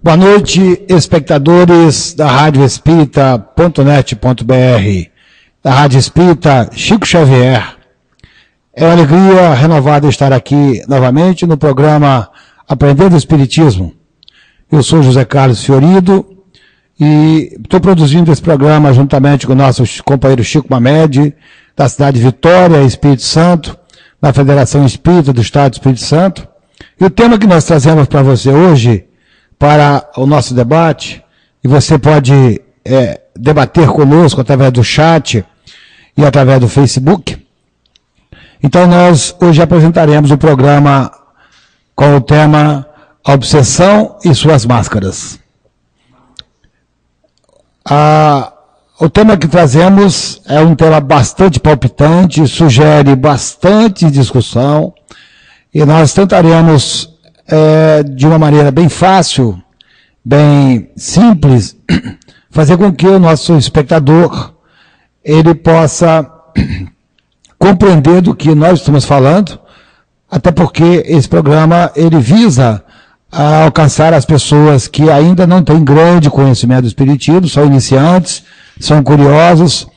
Boa noite, espectadores da Rádio Espírita.net.br, da Rádio Espírita Chico Xavier. É uma alegria renovada estar aqui novamente no programa Aprendendo o Espiritismo. Eu sou José Carlos Fiorido e estou produzindo esse programa juntamente com o nosso companheiro Chico Mamed, da cidade de Vitória, Espírito Santo, da Federação Espírita do Estado do Espírito Santo. E o tema que nós trazemos para você hoje, para o nosso debate, e você pode debater conosco através do chat e através do Facebook. Então nós hoje apresentaremos o programa com o tema A Obsessão e Suas Máscaras. O tema que trazemos é um tema bastante palpitante, sugere bastante discussão, e nós tentaremos de uma maneira bem fácil, bem simples, fazer com que o nosso espectador ele possa compreender do que nós estamos falando, até porque esse programa ele visa alcançar as pessoas que ainda não têm grande conhecimento do espiritismo, são iniciantes, são curiosos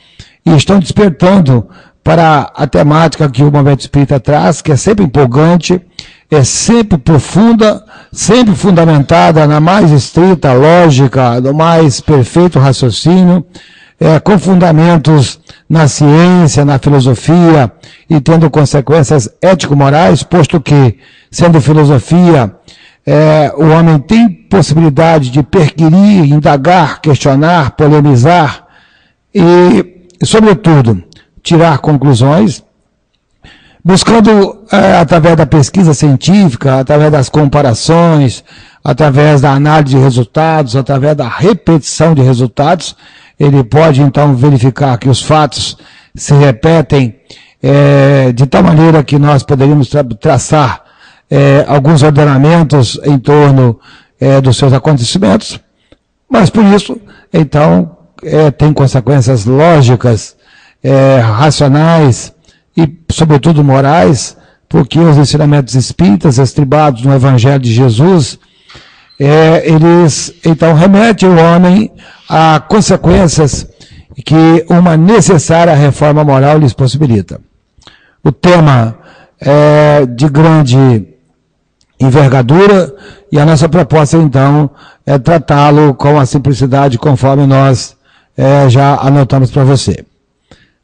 e estão despertando para a temática que o Movimento Espírita traz, que é sempre empolgante, é sempre profunda, sempre fundamentada na mais estrita lógica, no mais perfeito raciocínio, com fundamentos na ciência, na filosofia e tendo consequências ético-morais, posto que, sendo filosofia, o homem tem possibilidade de perquirir, indagar, questionar, polemizar e, sobretudo, tirar conclusões, buscando, através da pesquisa científica, através das comparações, através da análise de resultados, através da repetição de resultados, ele pode, então, verificar que os fatos se repetem de tal maneira que nós poderíamos traçar alguns ordenamentos em torno dos seus acontecimentos, mas, por isso, então, tem consequências lógicas, racionais, e, sobretudo, morais, porque os ensinamentos espíritas, estribados no Evangelho de Jesus, eles, então, remetem o homem a consequências que uma necessária reforma moral lhes possibilita. O tema é de grande envergadura e a nossa proposta, então, é tratá-lo com a simplicidade conforme nós já anotamos para você.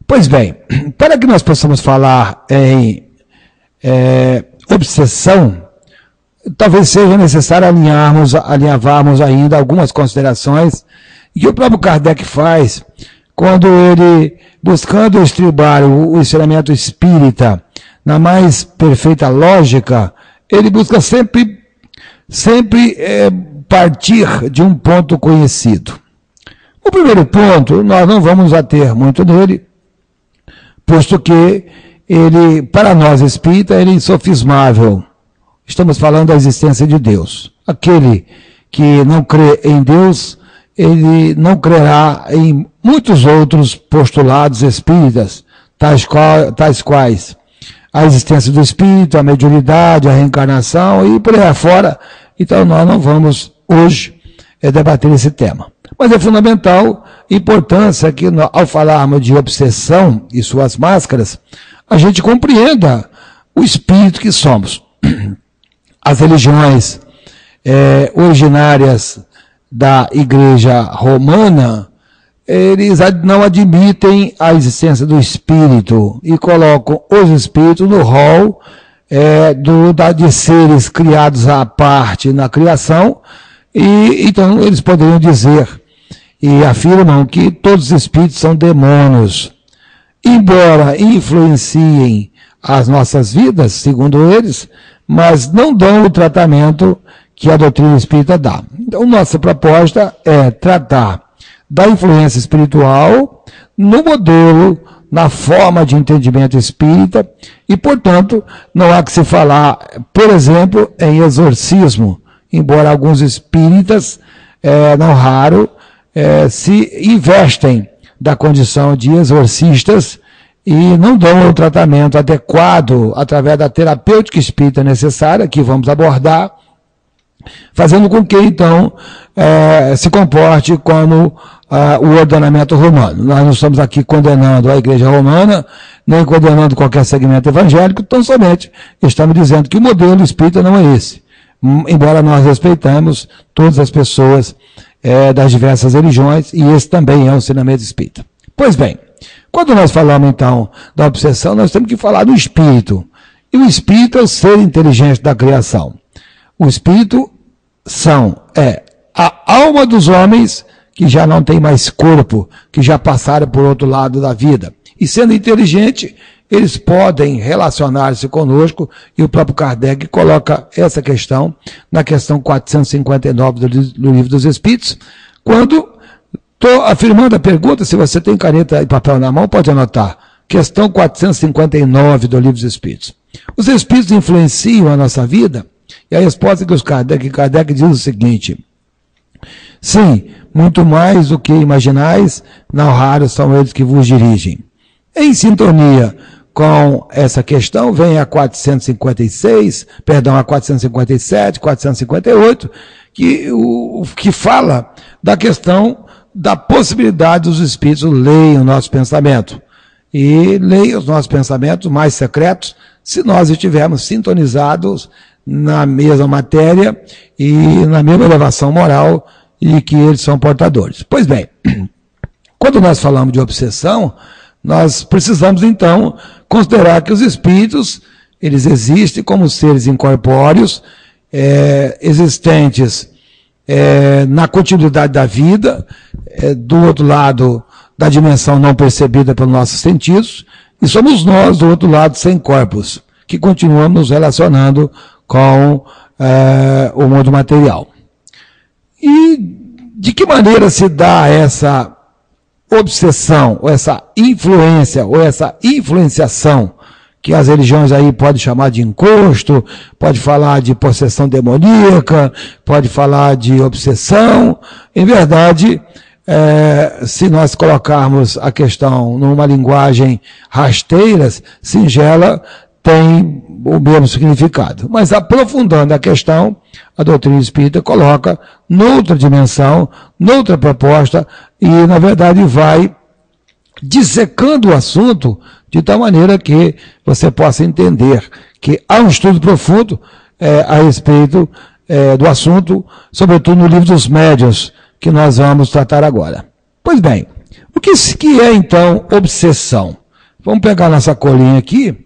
Pois bem, para que nós possamos falar em obsessão, talvez seja necessário alinhavarmos ainda algumas considerações que o próprio Kardec faz quando ele, buscando estribar o ensinamento espírita na mais perfeita lógica, ele busca sempre partir de um ponto conhecido. O primeiro ponto, nós não vamos ater muito nele, posto que ele, para nós espírita, ele é insofismável. Estamos falando da existência de Deus. Aquele que não crê em Deus, ele não crerá em muitos outros postulados espíritas, tais quais a existência do espírito, a mediunidade, a reencarnação e por aí afora. Então nós não vamos hoje debater esse tema. Mas é fundamental a importância que, ao falarmos de obsessão e suas máscaras, a gente compreenda o espírito que somos. As religiões originárias da Igreja Romana, eles não admitem a existência do espírito e colocam os espíritos no rol de seres criados à parte na criação, e então eles poderiam dizer e afirmam que todos os espíritos são demônios, embora influenciem as nossas vidas, segundo eles, mas não dão o tratamento que a doutrina espírita dá. Então, nossa proposta é tratar da influência espiritual no modelo, na forma de entendimento espírita, e, portanto, não há que se falar, por exemplo, em exorcismo, embora alguns espíritas, não raro, se investem da condição de exorcistas e não dão o tratamento adequado através da terapêutica espírita necessária, que vamos abordar, fazendo com que, então, se comporte como o ordenamento romano. Nós não estamos aqui condenando a Igreja Romana, nem condenando qualquer segmento evangélico, tão somente estamos dizendo que o modelo espírita não é esse. Embora nós respeitamos todas as pessoas das diversas religiões, e esse também é o ensinamento espírita. Pois bem, quando nós falamos, então, da obsessão, nós temos que falar do espírito. E o espírito é o ser inteligente da criação. O espírito é a alma dos homens que já não tem mais corpo, que já passaram por outro lado da vida. E sendo inteligente, eles podem relacionar-se conosco, e o próprio Kardec coloca essa questão na questão 459 do Livro dos Espíritos, quando estou afirmando a pergunta. Se você tem caneta e papel na mão, pode anotar. Questão 459 do Livro dos Espíritos. Os Espíritos influenciam a nossa vida? E a resposta que Kardec diz o seguinte: sim, muito mais do que imaginais, não raros são eles que vos dirigem. Em sintonia com essa questão, vem a 457, 458, que fala da questão da possibilidade dos espíritos lerem o nosso pensamento. E leem os nossos pensamentos mais secretos, se nós estivermos sintonizados na mesma matéria e na mesma elevação moral e que eles são portadores. Pois bem, quando nós falamos de obsessão, nós precisamos, então, considerar que os espíritos, eles existem como seres incorpóreos, existentes na continuidade da vida, do outro lado da dimensão não percebida pelos nossos sentidos, e somos nós, do outro lado, sem corpos, que continuamos nos relacionando com o mundo material. E de que maneira se dá essa obsessão, ou essa influência, ou essa influenciação, que as religiões aí podem chamar de encosto, pode falar de possessão demoníaca, pode falar de obsessão? Em verdade, se nós colocarmos a questão numa linguagem rasteira, singela, tem o mesmo significado. Mas aprofundando a questão, a doutrina espírita coloca noutra dimensão, noutra proposta, e na verdade vai dissecando o assunto de tal maneira que você possa entender que há um estudo profundo a respeito do assunto, sobretudo no Livro dos Médiuns, que nós vamos tratar agora. Pois bem, o que é então obsessão? Vamos pegar nossa colinha aqui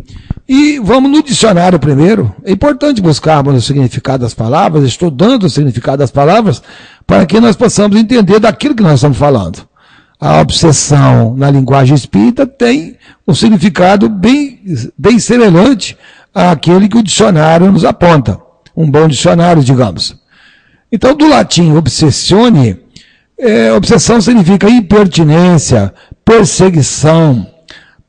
e vamos no dicionário primeiro. É importante buscarmos o significado das palavras, estudando o significado das palavras, para que nós possamos entender daquilo que nós estamos falando. A obsessão na linguagem espírita tem um significado bem semelhante àquele que o dicionário nos aponta. Um bom dicionário, digamos. Então, do latim obsessione, obsessão significa impertinência, perseguição,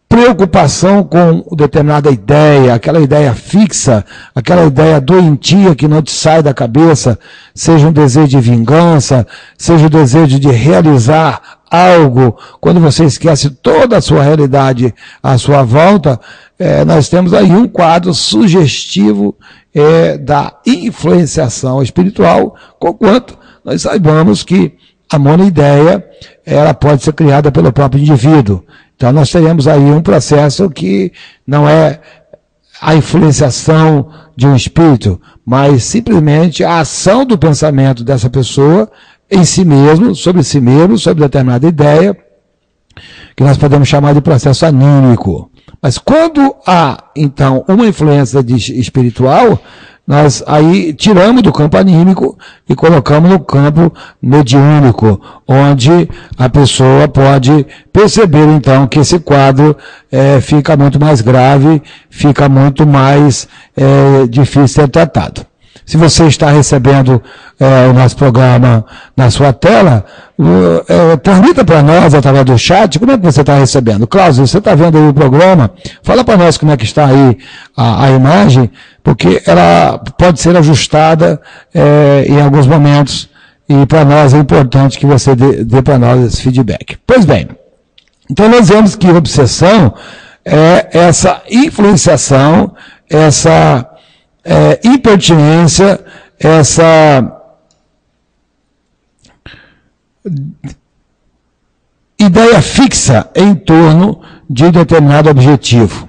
preocupação com determinada ideia, aquela ideia fixa, aquela ideia doentia que não te sai da cabeça, seja um desejo de vingança, seja o desejo de realizar algo, quando você esquece toda a sua realidade à sua volta, nós temos aí um quadro sugestivo da influenciação espiritual, conquanto nós saibamos que a monoideia, ela pode ser criada pelo próprio indivíduo. Então nós teremos aí um processo que não é a influenciação de um espírito, mas simplesmente a ação do pensamento dessa pessoa em si mesmo, sobre determinada ideia, que nós podemos chamar de processo anímico. Mas quando há, então, uma influência espiritual, nós aí tiramos do campo anímico e colocamos no campo mediúnico, onde a pessoa pode perceber, então, que esse quadro fica muito mais grave, fica muito mais difícil de ser tratado. Se você está recebendo o nosso programa na sua tela, transmita para nós através do chat, como é que você está recebendo? Cláudio, você está vendo aí o programa? Fala para nós como é que está aí a imagem, porque ela pode ser ajustada em alguns momentos, e para nós é importante que você dê para nós esse feedback. Pois bem, então nós vemos que obsessão é essa influenciação, essa impertinência, essa ideia fixa em torno de determinado objetivo.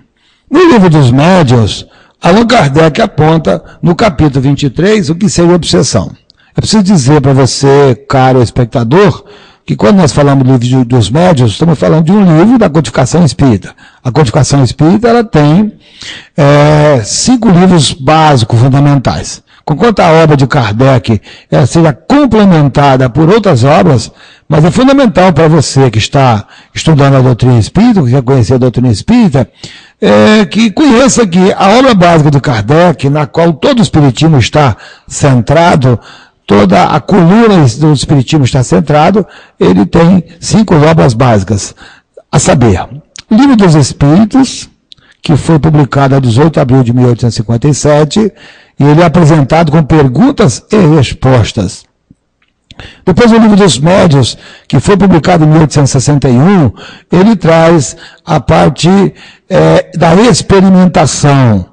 No Livro dos Médiuns, Allan Kardec aponta no capítulo 23 o que seria obsessão. Eu preciso dizer para você, caro espectador, que quando nós falamos do Livro dos Médiuns, estamos falando de um livro da Codificação Espírita. A Codificação Espírita ela tem 5 livros básicos, fundamentais. Conquanto a obra de Kardec ela seja complementada por outras obras, mas é fundamental para você que está estudando a doutrina espírita, que quer conhecer a doutrina espírita, que conheça que a obra básica de Kardec, na qual todo o espiritismo está centrado, toda a coluna do espiritismo está centrado, ele tem 5 obras básicas, a saber, o Livro dos Espíritos, que foi publicado a 18 de abril de 1857, e ele é apresentado com perguntas e respostas. Depois o Livro dos Médiuns, que foi publicado em 1861, ele traz a parte da experimentação,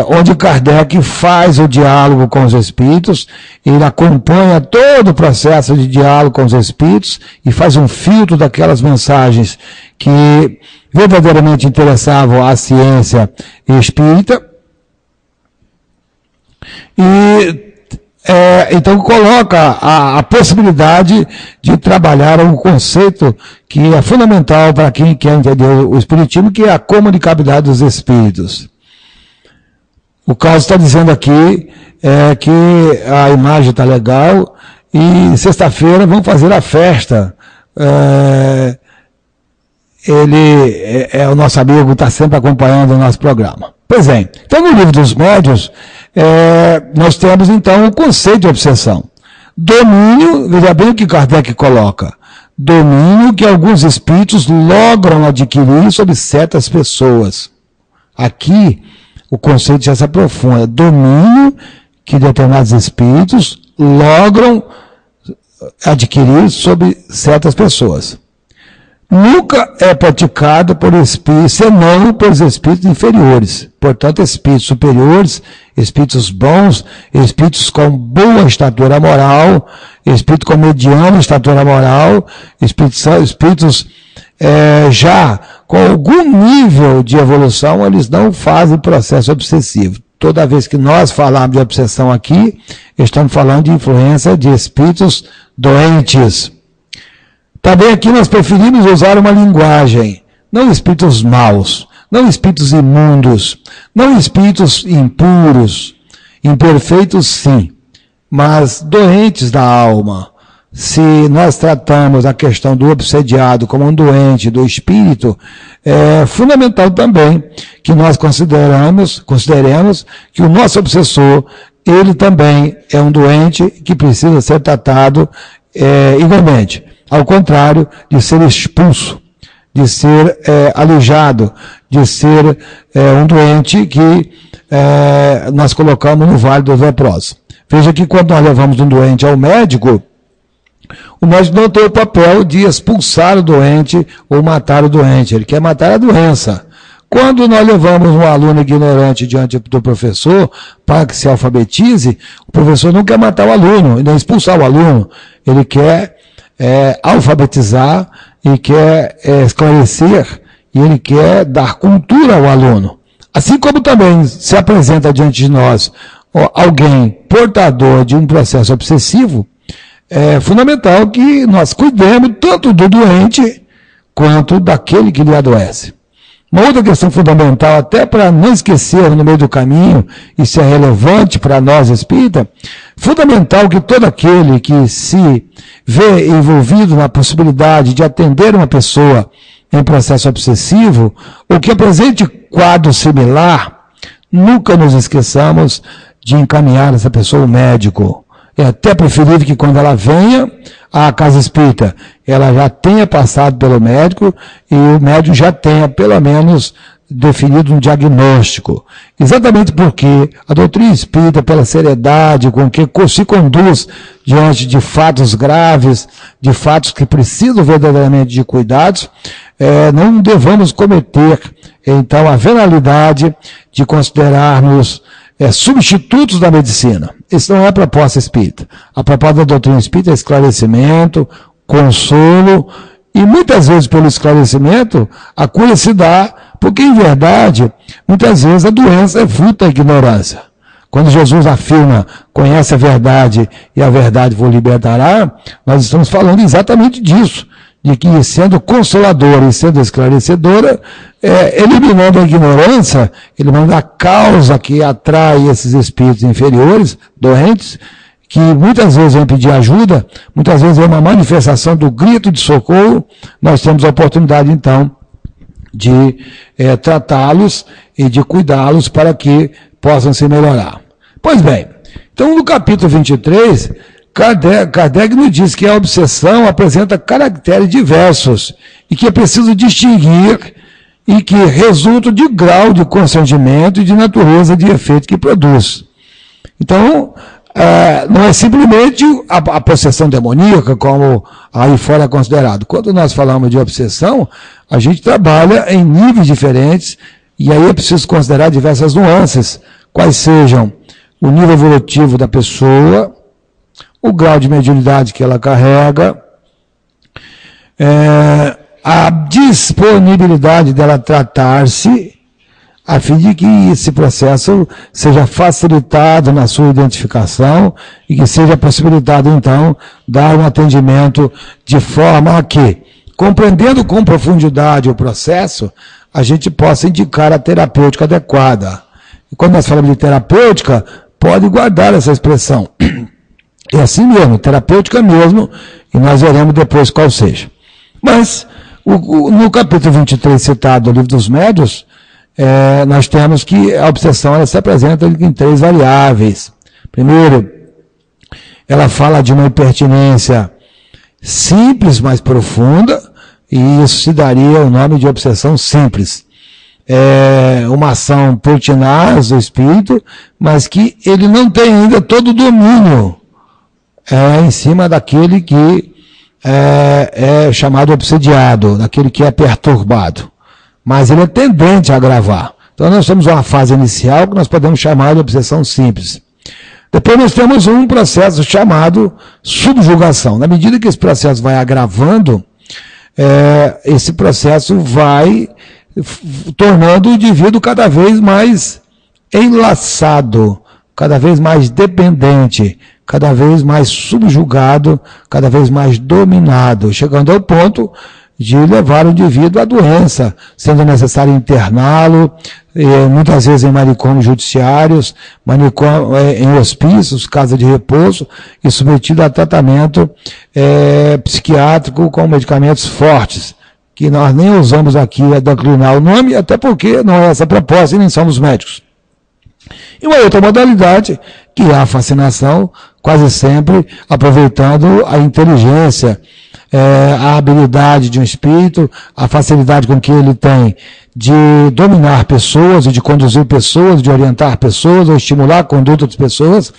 onde Kardec faz o diálogo com os espíritos, ele acompanha todo o processo de diálogo com os espíritos e faz um filtro daquelas mensagens que verdadeiramente interessavam à ciência espírita. E então coloca a possibilidade de trabalhar um conceito que é fundamental para quem quer entender o espiritismo, que é a comunicabilidade dos espíritos. O Carlos está dizendo aqui que a imagem está legal e sexta-feira vamos fazer a festa. Ele é o nosso amigo, está sempre acompanhando o nosso programa. Pois é, então no Livro dos Médiuns, nós temos então o conceito de obsessão. Domínio, veja bem o que Kardec coloca, domínio que alguns espíritos logram adquirir sobre certas pessoas. Aqui, o conceito já se aprofunda, domínio que determinados espíritos logram adquirir sobre certas pessoas. Nunca é praticado por espíritos, senão por espíritos inferiores. Portanto, espíritos superiores, espíritos bons, espíritos com boa estatura moral, espíritos com mediana estatura moral, espíritos já com algum nível de evolução, eles não fazem processo obsessivo. Toda vez que nós falamos de obsessão aqui, estamos falando de influência de espíritos doentes. Também aqui nós preferimos usar uma linguagem, não espíritos maus, não espíritos imundos, não espíritos impuros, imperfeitos sim, mas doentes da alma. Se nós tratamos a questão do obsediado como um doente do espírito, é fundamental também que nós consideremos que o nosso obsessor, ele também é um doente que precisa ser tratado igualmente. Ao contrário de ser expulso, de ser aleijado, de ser um doente que nós colocamos no vale dos leprosos. Veja que quando nós levamos um doente ao médico, o médico não tem o papel de expulsar o doente ou matar o doente, ele quer matar a doença. Quando nós levamos um aluno ignorante diante do professor para que se alfabetize, o professor não quer matar o aluno, e nem expulsar o aluno, ele quer alfabetizar e quer esclarecer e ele quer dar cultura ao aluno. Assim como também se apresenta diante de nós alguém portador de um processo obsessivo, é fundamental que nós cuidemos tanto do doente quanto daquele que lhe adoece. Uma outra questão fundamental, até para não esquecer no meio do caminho, isso é relevante para nós espírita, fundamental que todo aquele que se vê envolvido na possibilidade de atender uma pessoa em processo obsessivo, ou que apresente quadro similar, nunca nos esqueçamos de encaminhar essa pessoa ao médico. É até preferível que quando ela venha à casa espírita, ela já tenha passado pelo médico e o médico já tenha, pelo menos, definido um diagnóstico. Exatamente porque a doutrina espírita, pela seriedade com que se conduz diante de fatos graves, de fatos que precisam verdadeiramente de cuidados, não devamos cometer, então, a venalidade de considerarmos substitutos da medicina. Isso não é a proposta espírita. A proposta da doutrina espírita é esclarecimento, consolo, e muitas vezes pelo esclarecimento a cura se dá, porque em verdade, muitas vezes a doença é fruto da ignorância. Quando Jesus afirma, conhece a verdade e a verdade vos libertará, nós estamos falando exatamente disso, de que sendo consoladora e sendo esclarecedora, eliminando a ignorância, eliminando a causa que atrai esses espíritos inferiores, doentes, que muitas vezes vão pedir ajuda, muitas vezes é uma manifestação do grito de socorro, nós temos a oportunidade então de tratá-los e de cuidá-los para que possam se melhorar. Pois bem, então no capítulo 23, Kardec nos diz que a obsessão apresenta caracteres diversos e que é preciso distinguir e que resultam de grau de constrangimento e de natureza de efeito que produz. Então, não é simplesmente a possessão demoníaca, como aí fora é considerado. Quando nós falamos de obsessão, a gente trabalha em níveis diferentes, e aí é preciso considerar diversas nuances, quais sejam o nível evolutivo da pessoa, o grau de mediunidade que ela carrega, a disponibilidade dela tratar-se, a fim de que esse processo seja facilitado na sua identificação e que seja possibilitado, então, dar um atendimento de forma a que, compreendendo com profundidade o processo, a gente possa indicar a terapêutica adequada. E quando nós falamos de terapêutica, pode guardar essa expressão. É assim mesmo, terapêutica mesmo, e nós veremos depois qual seja. Mas, no capítulo 23 citado do Livro dos Médiuns, nós temos que a obsessão ela se apresenta em 3 variáveis. Primeiro, ela fala de uma impertinência simples, mas profunda, e isso se daria o nome de obsessão simples. Uma ação pertinaz do espírito, mas que ele não tem ainda todo o domínio em cima daquele que é chamado obsediado, daquele que é perturbado. Mas ele é tendente a agravar. Então nós temos uma fase inicial que nós podemos chamar de obsessão simples. Depois nós temos um processo chamado subjugação. Na medida que esse processo vai agravando, esse processo vai tornando o indivíduo cada vez mais enlaçado, cada vez mais dependente, cada vez mais subjugado, cada vez mais dominado, chegando ao ponto de levar o indivíduo à doença, sendo necessário interná-lo, muitas vezes em manicômios judiciários, em hospícios, casa de repouso, e submetido a tratamento psiquiátrico com medicamentos fortes, que nós nem usamos aqui a declinar o nome, até porque não é essa a proposta e nem somos médicos. E uma outra modalidade, que é a fascinação, quase sempre aproveitando a inteligência, a habilidade de um espírito, a facilidade com que ele tem de dominar pessoas, de conduzir pessoas, de orientar pessoas, ou estimular a conduta das pessoas.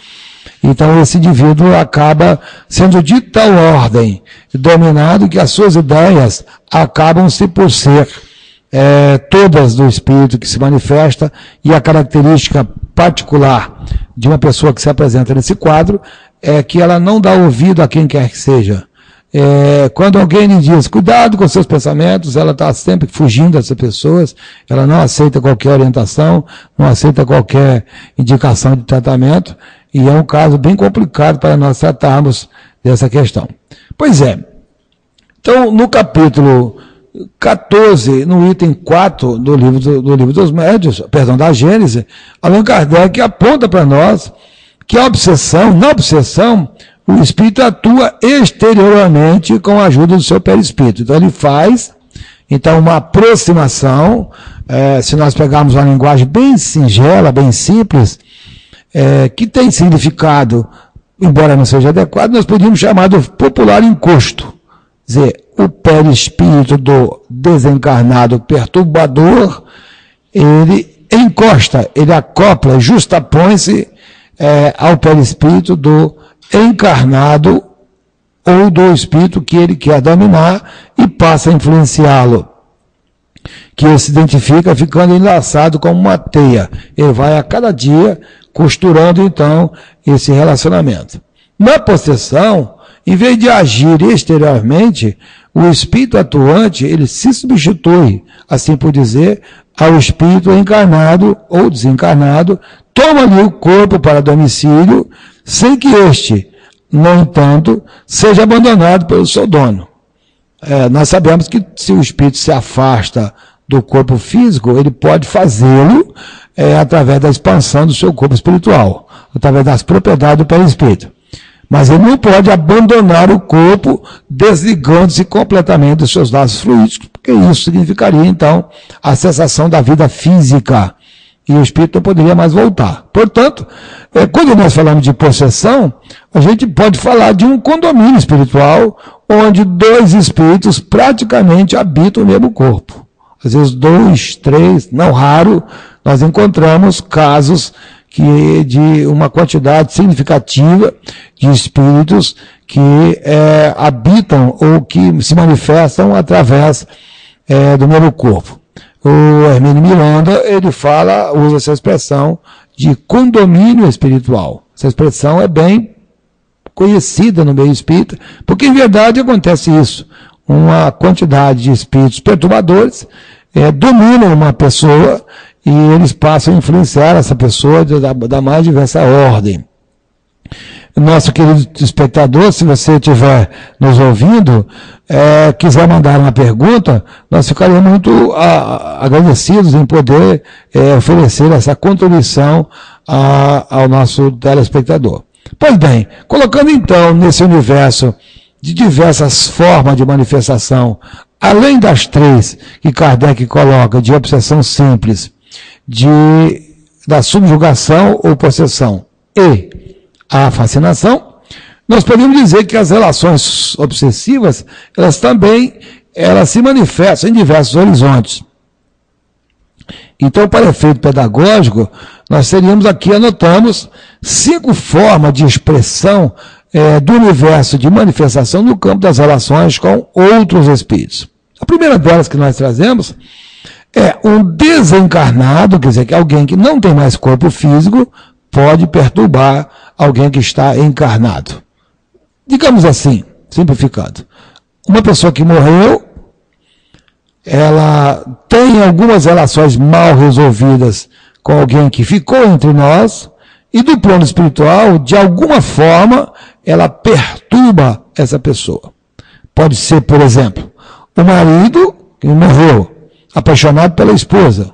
Então esse indivíduo acaba sendo de tal ordem, dominado, que as suas ideias acabam-se por ser todas do espírito que se manifesta, e a característica particular de uma pessoa que se apresenta nesse quadro é que ela não dá ouvido a quem quer que seja. Quando alguém lhe diz, cuidado com seus pensamentos, ela está sempre fugindo dessas pessoas, ela não aceita qualquer orientação, não aceita qualquer indicação de tratamento, e é um caso bem complicado para nós tratarmos dessa questão. Pois é. Então, no capítulo 14, no item 4 do livro dos Médiuns, perdão, da Gênese, Allan Kardec aponta para nós que na obsessão, o espírito atua exteriormente com a ajuda do seu perispírito. Então ele faz uma aproximação, se nós pegarmos uma linguagem bem singela, bem simples, que tem significado, embora não seja adequado, nós podíamos chamar de popular encosto. Quer dizer, o perispírito do desencarnado perturbador, ele encosta, ele acopla, justapõe-se ao perispírito do encarnado ou do espírito que ele quer dominar e passa a influenciá-lo, que ele se identifica ficando enlaçado como uma teia. Ele vai a cada dia costurando então esse relacionamento. Na possessão, em vez de agir exteriormente, o espírito atuante, ele se substitui, assim por dizer, ao espírito encarnado ou desencarnado, toma-lhe o corpo para domicílio, sem que este, no entanto, seja abandonado pelo seu dono. Nós sabemos que se o espírito se afasta do corpo físico, ele pode fazê-lo através da expansão do seu corpo espiritual, através das propriedades do perispírito. Mas ele não pode abandonar o corpo desligando-se completamente dos seus laços fluídicos, porque isso significaria, então, a cessação da vida física. E o espírito não poderia mais voltar. Portanto, quando nós falamos de possessão, a gente pode falar de um condomínio espiritual, onde dois espíritos praticamente habitam o mesmo corpo. Às vezes 2, 3, não raro, nós encontramos casos de uma quantidade significativa de espíritos que habitam ou que se manifestam através do mesmo corpo. O Hermínio Miranda, ele usa essa expressão de condomínio espiritual. Essa expressão é bem conhecida no meio espírita, porque em verdade acontece isso. Uma quantidade de espíritos perturbadores dominam uma pessoa e eles passam a influenciar essa pessoa da mais diversa ordem. Nosso querido espectador, se você estiver nos ouvindo, quiser mandar uma pergunta, nós ficaríamos muito agradecidos em poder oferecer essa contribuição ao nosso telespectador. Pois bem, colocando então nesse universo de diversas formas de manifestação, além das 3 que Kardec coloca, de obsessão simples, da subjugação ou possessão e a fascinação, nós podemos dizer que as relações obsessivas, elas se manifestam em diversos horizontes. Então, para efeito pedagógico, nós anotamos 5 formas de expressão do universo de manifestação no campo das relações com outros espíritos. A primeira delas que nós trazemos é um desencarnado, quer dizer, que alguém que não tem mais corpo físico pode perturbar alguém que está encarnado. Digamos assim, simplificando. Uma pessoa que morreu, ela tem algumas relações mal resolvidas com alguém que ficou entre nós, e do plano espiritual, de alguma forma, ela perturba essa pessoa. Pode ser, por exemplo, o marido que morreu, apaixonado pela esposa,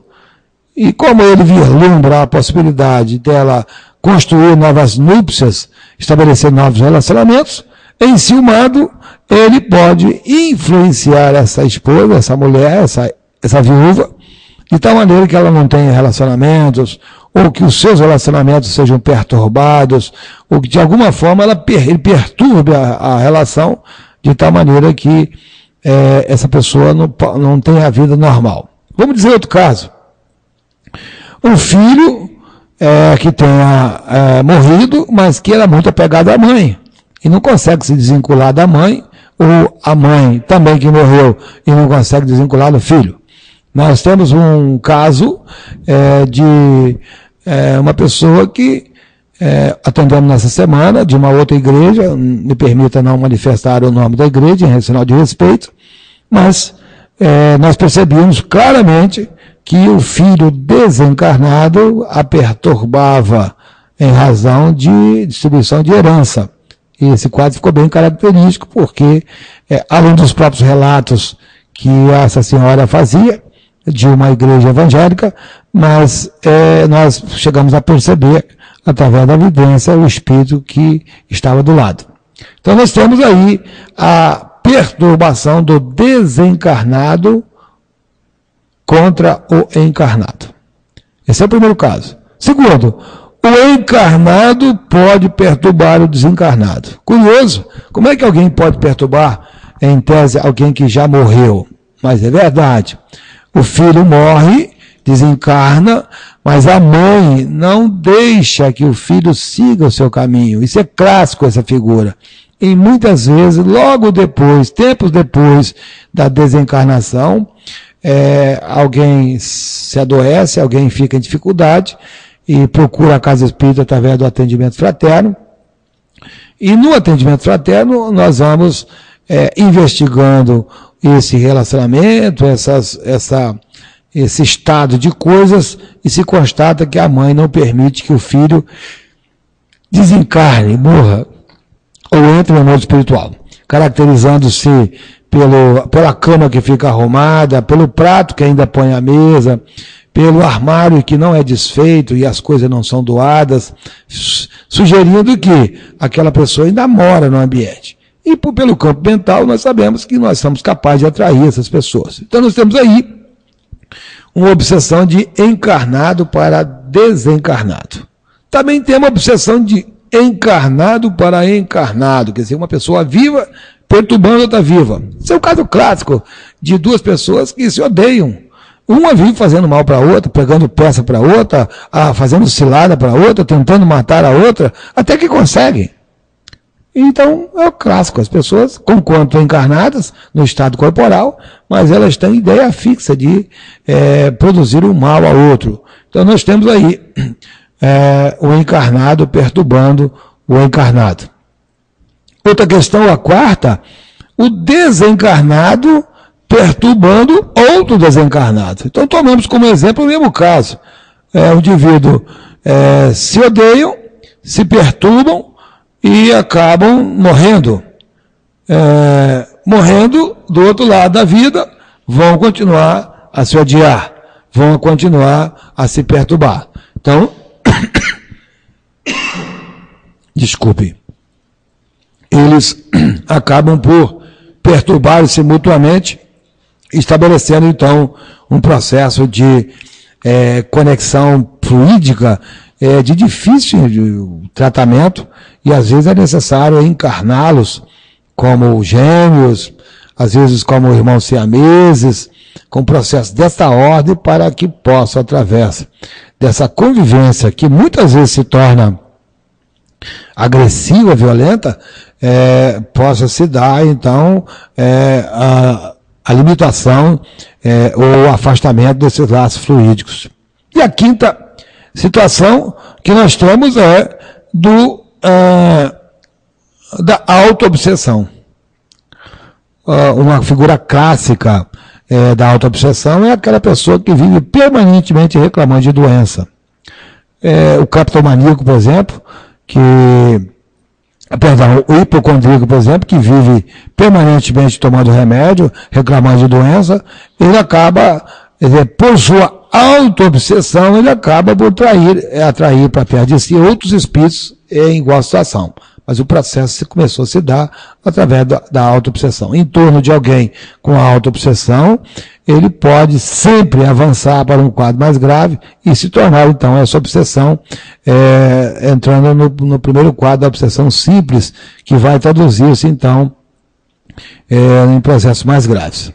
e como ele vislumbra a possibilidade dela construir novas núpcias, estabelecer novos relacionamentos, enciumado, ele pode influenciar essa esposa, essa mulher, essa viúva, de tal maneira que ela não tenha relacionamentos, ou que os seus relacionamentos sejam perturbados, ou que de alguma forma ele perturbe a relação, de tal maneira que essa pessoa não tenha a vida normal. Vamos dizer outro caso. Um filho que tenha morrido, mas que era muito apegado à mãe, e não consegue se desvincular da mãe, ou a mãe também que morreu e não consegue desvincular do filho. Nós temos um caso de uma pessoa que atendemos nessa semana, de uma outra igreja, me permita não manifestar o nome da igreja, em sinal de respeito, mas nós percebemos claramente que o filho desencarnado a perturbava em razão de distribuição de herança. E esse quadro ficou bem característico, porque, além dos próprios relatos que essa senhora fazia, de uma igreja evangélica, mas nós chegamos a perceber, através da evidência, o espírito que estava do lado. Então nós temos aí a perturbação do desencarnado contra o encarnado. Esse é o primeiro caso. Segundo, o encarnado pode perturbar o desencarnado. Curioso, como é que alguém pode perturbar, em tese, alguém que já morreu? Mas é verdade. O filho morre, desencarna, mas a mãe não deixa que o filho siga o seu caminho. Isso é clássico, essa figura. E muitas vezes, logo depois, tempos depois da desencarnação, alguém se adoece, alguém fica em dificuldade, e procura a Casa Espírita através do atendimento fraterno. E no atendimento fraterno nós vamos investigando esse relacionamento, esse estado de coisas, e se constata que a mãe não permite que o filho desencarne, morra, ou entre no mundo espiritual, caracterizando-se pela cama que fica arrumada, pelo prato que ainda põe à mesa, pelo armário que não é desfeito e as coisas não são doadas, sugerindo que aquela pessoa ainda mora no ambiente. E pelo campo mental nós sabemos que nós somos capazes de atrair essas pessoas. Então nós temos aí uma obsessão de encarnado para desencarnado. Também temos a obsessão de encarnado para encarnado, quer dizer, uma pessoa viva perturbando outra viva. Esse é o caso clássico de duas pessoas que se odeiam. Uma vive fazendo mal para a outra, pegando peça para a outra, fazendo cilada para a outra, tentando matar a outra, até que consegue. Então, é o clássico. As pessoas, conquanto encarnadas no estado corporal, mas elas têm ideia fixa de produzir um mal ao outro. Então, nós temos aí o encarnado perturbando o encarnado. Outra questão, a quarta, o desencarnado perturbando outro desencarnado. Então, tomamos como exemplo o mesmo caso. O indivíduo se odeiam, se perturbam e acabam morrendo. Morrendo do outro lado da vida, vão continuar a se odiar, vão continuar a se perturbar. Então, desculpe, eles acabam por perturbar-se mutuamente, estabelecendo então um processo de conexão fluídica de difícil tratamento, e às vezes é necessário encarná-los como gêmeos, às vezes como irmãos siameses, com processos desta ordem, para que possam, através dessa convivência que muitas vezes se torna agressiva, violenta, possa se dar então a limitação ou o afastamento desses laços fluídicos. E a quinta situação que nós temos é da autoobsessão. Uma figura clássica da autoobsessão é aquela pessoa que vive permanentemente reclamando de doença. O cleptomaníaco, por exemplo, o hipocondríaco, por exemplo, que vive permanentemente tomando remédio, reclamando de doença, ele acaba, por sua autoobsessão, ele acaba por atrair para perto de si outros espíritos em igual situação. Mas o processo começou a se dar através da autoobsessão. Em torno de alguém com a autoobsessão, ele pode sempre avançar para um quadro mais grave e se tornar, então, essa obsessão, entrando no primeiro quadro da obsessão simples, que vai traduzir-se, então, em processos mais graves.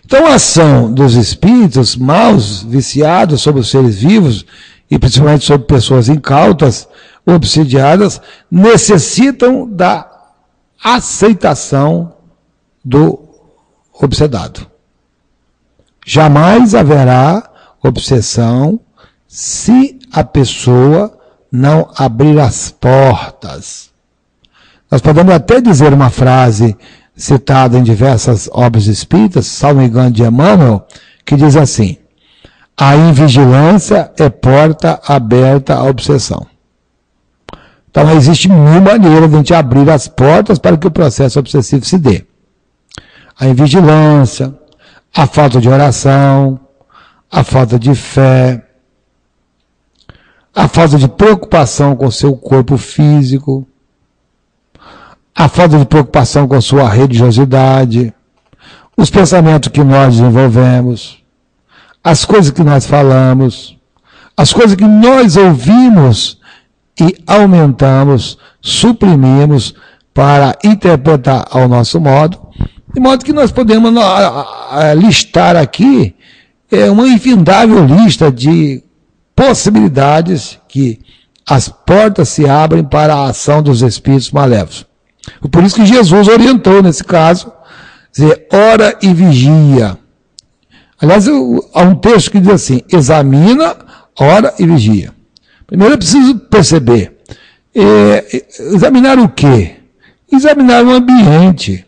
Então, a ação dos espíritos maus, viciados sobre os seres vivos, e principalmente sobre pessoas incautas, obsidiadas, necessitam da aceitação do obsedado. Jamais haverá obsessão se a pessoa não abrir as portas. Nós podemos até dizer uma frase citada em diversas obras espíritas, salvo engano de Emmanuel, que diz assim: a invigilância é porta aberta à obsessão. Então, existe mil maneiras de a gente abrir as portas para que o processo obsessivo se dê. A invigilância, a falta de oração, a falta de fé, a falta de preocupação com o seu corpo físico, a falta de preocupação com a sua religiosidade, os pensamentos que nós desenvolvemos, as coisas que nós falamos, as coisas que nós ouvimos e aumentamos, suprimimos para interpretar ao nosso modo, de modo que nós podemos listar aqui uma infindável lista de possibilidades que as portas se abrem para a ação dos espíritos malévolos. Por isso que Jesus orientou nesse caso, dizer, ora e vigia. Aliás, há um texto que diz assim, examina, ora e vigia. Primeiro eu preciso perceber. Examinar o quê? Examinar o ambiente.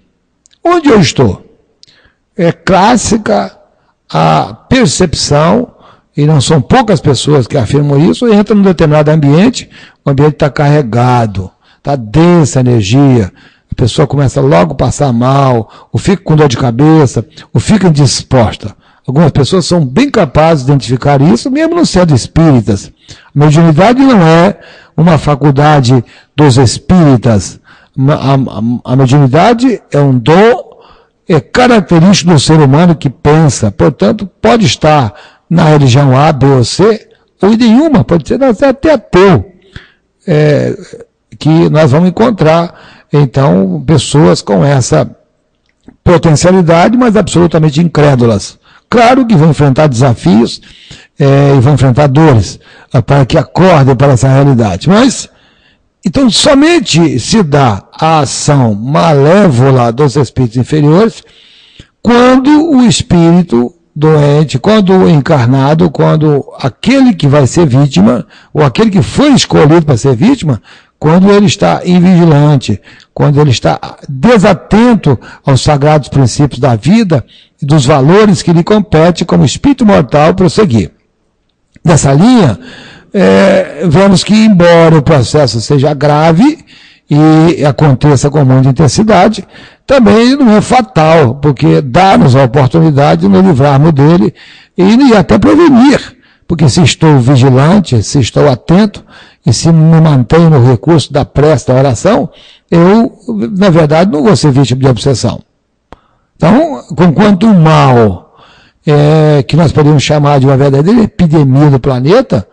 Onde eu estou? É clássica a percepção, e não são poucas pessoas que afirmam isso, entra num determinado ambiente, o ambiente está carregado, está densa energia, a pessoa começa logo a passar mal, ou fica com dor de cabeça, ou fica indisposta. Algumas pessoas são bem capazes de identificar isso, mesmo não sendo espíritas. A mediunidade não é uma faculdade dos espíritas. A mediunidade é um dom, é característico do ser humano que pensa. Portanto, pode estar na religião A, B ou C, ou em nenhuma, pode ser até ateu. Que nós vamos encontrar, então, pessoas com essa potencialidade, mas absolutamente incrédulas. Claro que vão enfrentar desafios e vão enfrentar dores para que acordem para essa realidade. Mas, então, somente se dá a ação malévola dos espíritos inferiores quando o espírito doente, quando o encarnado, quando aquele que vai ser vítima, ou aquele que foi escolhido para ser vítima, quando ele está invigilante, quando ele está desatento aos sagrados princípios da vida e dos valores que lhe compete como espírito mortal prosseguir. Nessa linha, vemos que, embora o processo seja grave e aconteça com muita intensidade, também não é fatal, porque dá-nos a oportunidade de nos livrarmos dele e até prevenir, porque se estou vigilante, se estou atento, e se me mantenho no recurso da prece, da oração, eu, na verdade, não vou ser vítima de obsessão. Então, conquanto o mal, que nós podemos chamar de uma verdadeira epidemia do planeta,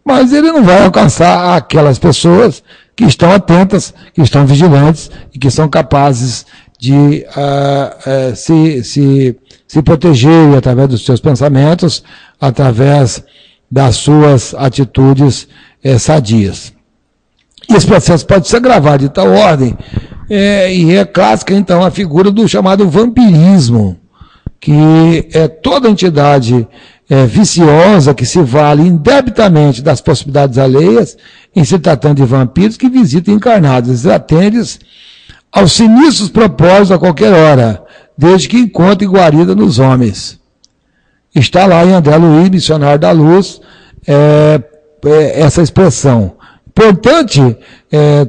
mas ele não vai alcançar aquelas pessoas que estão atentas, que estão vigilantes e que são capazes de se proteger através dos seus pensamentos, através das suas atitudes sadias. Esse processo pode se agravar de tal ordem, e é clássica, então, a figura do chamado vampirismo, que é toda entidade viciosa que se vale indebitamente das possibilidades alheias, em se tratando de vampiros que visitam encarnados, atende aos sinistros propósitos a qualquer hora, desde que encontre guarida nos homens. Está lá em André Luiz, Missionário da Luz, essa expressão. Importante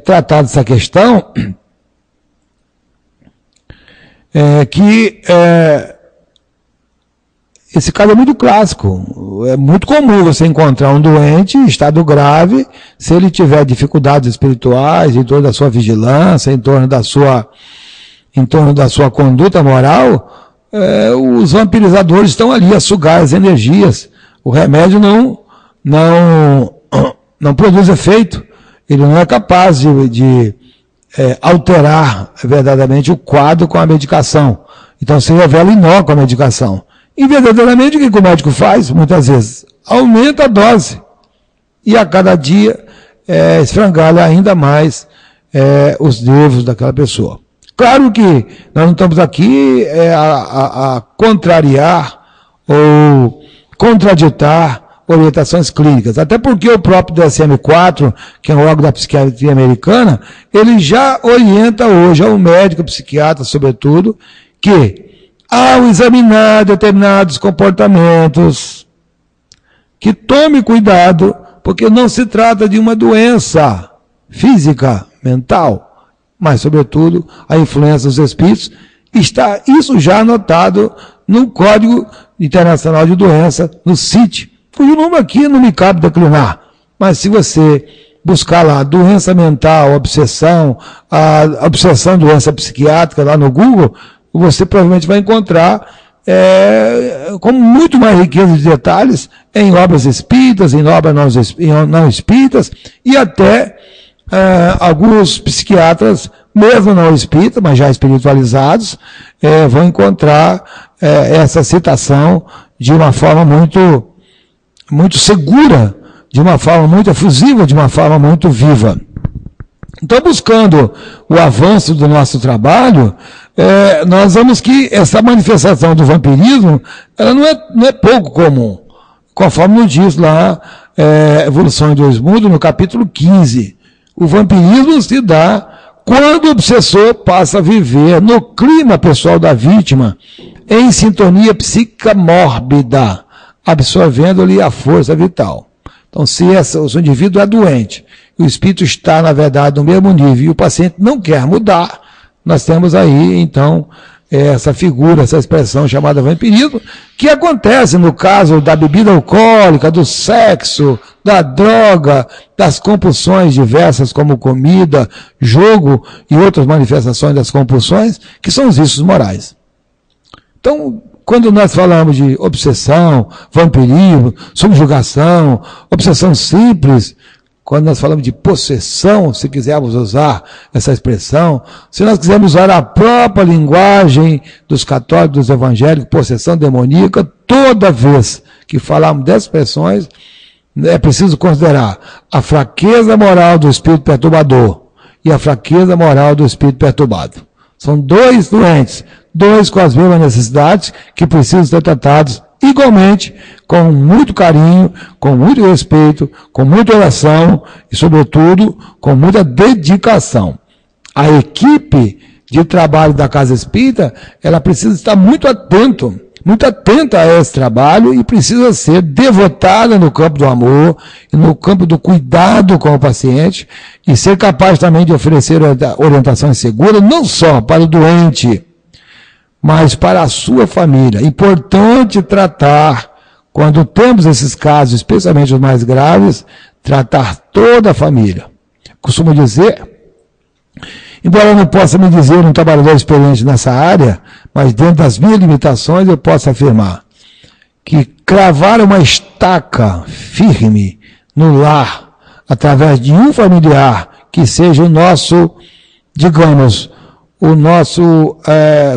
tratar dessa questão, que esse caso é muito clássico. É muito comum você encontrar um doente em estado grave, se ele tiver dificuldades espirituais, em torno da sua vigilância, em torno da sua conduta moral, os vampirizadores estão ali a sugar as energias. O remédio não produz efeito, ele não é capaz de alterar verdadeiramente o quadro com a medicação. Então se revela inócuo a medicação. E verdadeiramente o que o médico faz, muitas vezes? Aumenta a dose. E a cada dia esfrangalha ainda mais os nervos daquela pessoa. Claro que nós não estamos aqui a contrariar ou contraditar orientações clínicas, até porque o próprio DSM-4, que é um órgão da psiquiatria americana, ele já orienta hoje ao médico, psiquiatra, sobretudo, que ao examinar determinados comportamentos, que tome cuidado, porque não se trata de uma doença física, mental, mas, sobretudo, a influência dos espíritos. Está isso já anotado no Código Internacional de Doença, no CIT, cujo número aqui não me cabe declinar. Mas se você buscar lá doença mental, obsessão, a obsessão, doença psiquiátrica lá no Google, você provavelmente vai encontrar com muito mais riqueza de detalhes em obras espíritas, em obras não espíritas, e até alguns psiquiatras, mesmo não espíritas, mas já espiritualizados, vão encontrar essa citação de uma forma muito segura, de uma forma muito efusiva, de uma forma muito viva. Então, buscando o avanço do nosso trabalho, nós vemos que essa manifestação do vampirismo, ela não é pouco comum. conforme nos diz lá, Evolução em Dois Mundos, no capítulo 15. O vampirismo se dá quando o obsessor passa a viver no clima pessoal da vítima, em sintonia psíquica mórbida, absorvendo-lhe a força vital. Então, se o indivíduo é doente, o espírito está, na verdade, no mesmo nível, e o paciente não quer mudar, nós temos aí, então, essa figura, essa expressão chamada vampirismo, que acontece no caso da bebida alcoólica, do sexo, da droga, das compulsões diversas como comida, jogo e outras manifestações das compulsões, que são os vícios morais. Então, quando nós falamos de obsessão, vampirismo, subjugação, obsessão simples, quando nós falamos de possessão, se quisermos usar essa expressão, se nós quisermos usar a própria linguagem dos católicos, dos evangélicos, possessão demoníaca, toda vez que falamos dessas expressões, é preciso considerar a fraqueza moral do espírito perturbador e a fraqueza moral do espírito perturbado. São dois doentes, dois com as mesmas necessidades que precisam ser tratados igualmente, com muito carinho, com muito respeito, com muita oração e, sobretudo, com muita dedicação. A equipe de trabalho da Casa Espírita, ela precisa estar muito atenta a esse trabalho e precisa ser devotada no campo do amor, no campo do cuidado com o paciente e ser capaz também de oferecer orientação segura, não só para o doente, mas para a sua família. Importante tratar, quando temos esses casos, especialmente os mais graves, tratar toda a família. Costumo dizer, embora eu não possa me dizer um trabalhador experiente nessa área, mas dentro das minhas limitações eu posso afirmar que cravar uma estaca firme no lar, através de um familiar que seja o nosso, digamos, o nosso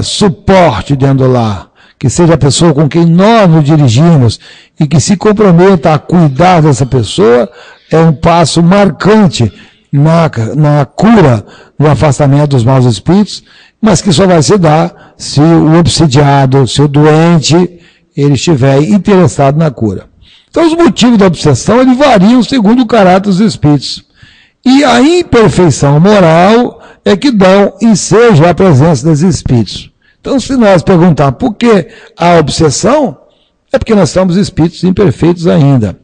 suporte dentro do lar, que seja a pessoa com quem nós nos dirigimos e que se comprometa a cuidar dessa pessoa, é um passo marcante na cura, no afastamento dos maus espíritos, mas que só vai se dar se o obsidiado, se o doente, ele estiver interessado na cura. Então, os motivos da obsessão, eles variam segundo o caráter dos espíritos. E a imperfeição moral é que dão ensejo à presença desses espíritos. Então, se nós perguntar por que a obsessão, é porque nós somos espíritos imperfeitos ainda.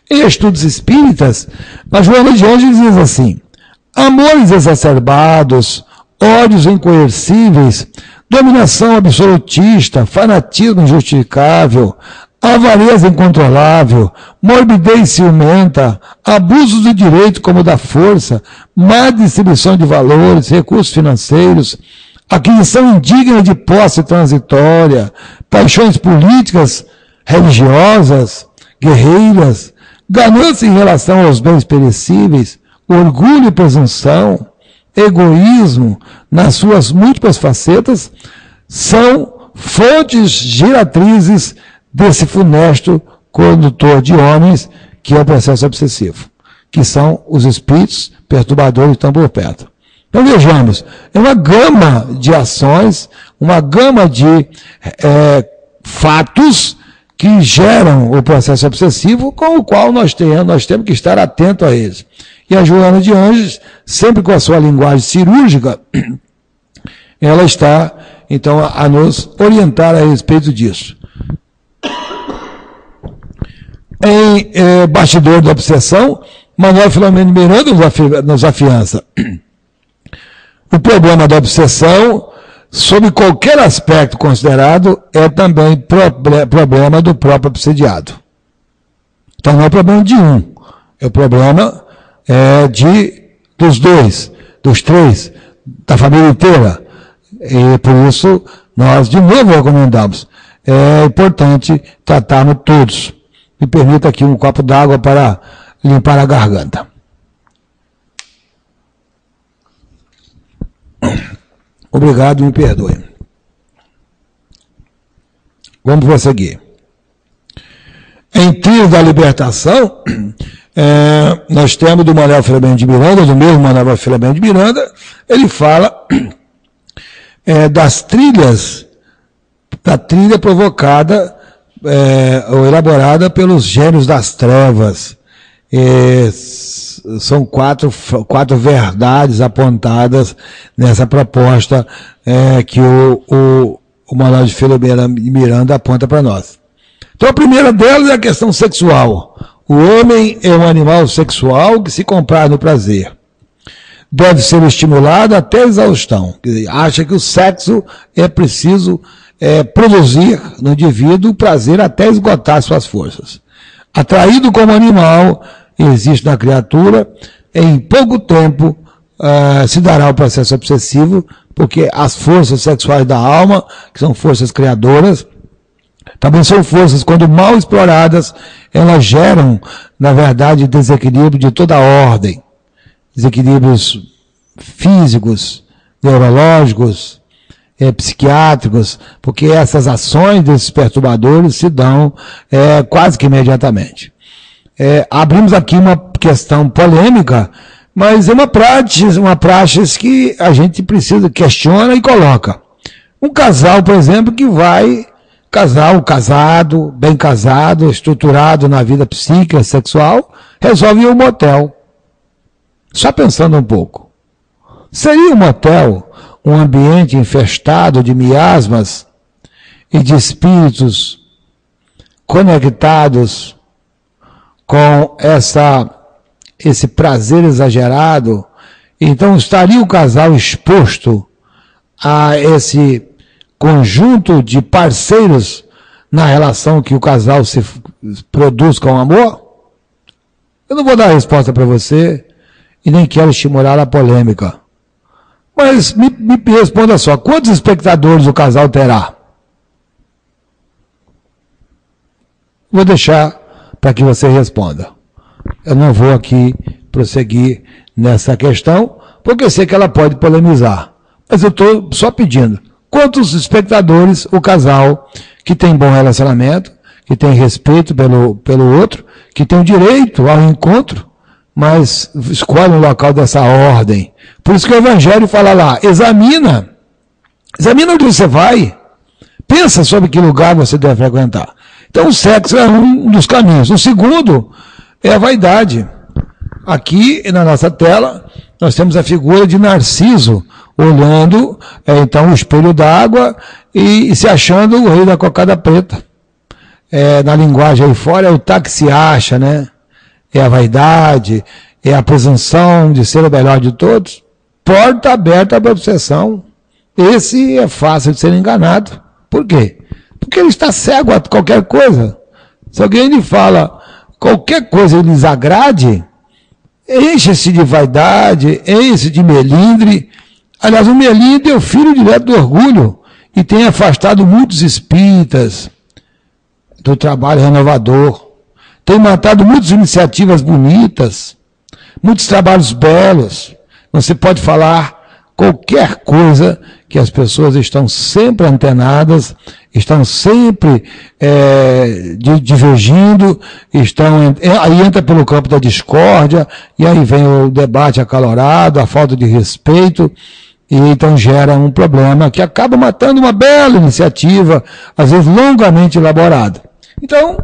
Em estudos espíritas, a Joana de Ângeles diz assim: amores exacerbados, ódios incoercíveis, dominação absolutista, fanatismo injustificável, avareza incontrolável, morbidez ciumenta, abusos do direito como da força, má distribuição de valores, recursos financeiros, aquisição indigna de posse transitória, paixões políticas, religiosas, guerreiras, ganância em relação aos bens perecíveis, orgulho e presunção, egoísmo nas suas múltiplas facetas, são fontes giratrizes desse funesto condutor de homens, que é o processo obsessivo, que são os espíritos perturbadores de tambor perto. Então vejamos, é uma gama de ações, uma gama de fatos que geram o processo obsessivo, com o qual nós temos que estar atentos a eles. E a Joana de Ângeles, sempre com a sua linguagem cirúrgica, ela está, então, a nos orientar a respeito disso. Em Bastidor da Obsessão, Manuel Filomeno de Miranda nos afiança. O problema da obsessão, sob qualquer aspecto considerado, é também problema do próprio obsediado. Então não é problema de um, é o problema dos dois, dos três, da família inteira. E por isso nós de novo recomendamos. É importante tratarmos todos. Me permita aqui um copo d'água para limpar a garganta. Obrigado, me perdoe. Vamos prosseguir. Em Trilhos da Libertação, nós temos do Manuel Filomeno de Miranda, do mesmo Manuel Filomeno de Miranda, ele fala das trilhas, da trilha provocada ou elaborada pelos gênios das trevas. São quatro verdades apontadas nessa proposta que o Manuel de Filomena Miranda aponta para nós. Então, a primeira delas é a questão sexual. O homem é um animal sexual que se compraz no prazer. Deve ser estimulado até a exaustão. Quer dizer, acha que o sexo é preciso produzir no indivíduo o prazer até esgotar suas forças. Atraído como animal, existe na criatura, em pouco tempo se dará o processo obsessivo, porque as forças sexuais da alma, que são forças criadoras, também são forças, quando mal exploradas, elas geram, na verdade, desequilíbrio de toda a ordem. Desequilíbrios físicos, neurológicos, psiquiátricos, porque essas ações desses perturbadores se dão quase que imediatamente. Abrimos aqui uma questão polêmica, mas é uma praxis que a gente precisa, questiona e coloca. Um casal, por exemplo, que vai, casado, bem casado, estruturado na vida psíquica, sexual, resolve ir ao motel. Só pensando um pouco. Seria um motel um ambiente infestado de miasmas e de espíritos conectados com esse prazer exagerado? Então estaria o casal exposto a esse conjunto de parceiros na relação que o casal se produz com amor? Eu não vou dar a resposta para você e nem quero estimular a polêmica. Mas me responda só, quantos espectadores o casal terá? Vou deixar para que você responda. Eu não vou aqui prosseguir nessa questão, porque eu sei que ela pode polemizar. Mas eu estou só pedindo. Quantos espectadores o casal que tem bom relacionamento, que tem respeito pelo outro, que tem o direito ao encontro, mas escolhe um local dessa ordem. Por isso que o Evangelho fala lá, examina onde você vai, pensa sobre que lugar você deve frequentar. Então o sexo é um dos caminhos. O segundo é a vaidade. Aqui na nossa tela, nós temos a figura de Narciso, olhando então o espelho d'água e se achando o rei da cocada preta. Na linguagem aí fora é o taxiacha, né? É a vaidade, é a presunção de ser o melhor de todos. Porta aberta para a obsessão. Esse é fácil de ser enganado. Por quê? Porque ele está cego a qualquer coisa. Se alguém lhe fala qualquer coisa lhes agrade, enche-se de vaidade, enche-se de melindre. Aliás, o melindre é o filho direto do orgulho e tem afastado muitos espíritas do trabalho renovador. Tem matado muitas iniciativas bonitas, muitos trabalhos belos. Você pode falar qualquer coisa que as pessoas estão sempre antenadas, estão sempre divergindo, aí entra pelo campo da discórdia, e aí vem o debate acalorado, a falta de respeito, e então gera um problema que acaba matando uma bela iniciativa, às vezes longamente elaborada. Então,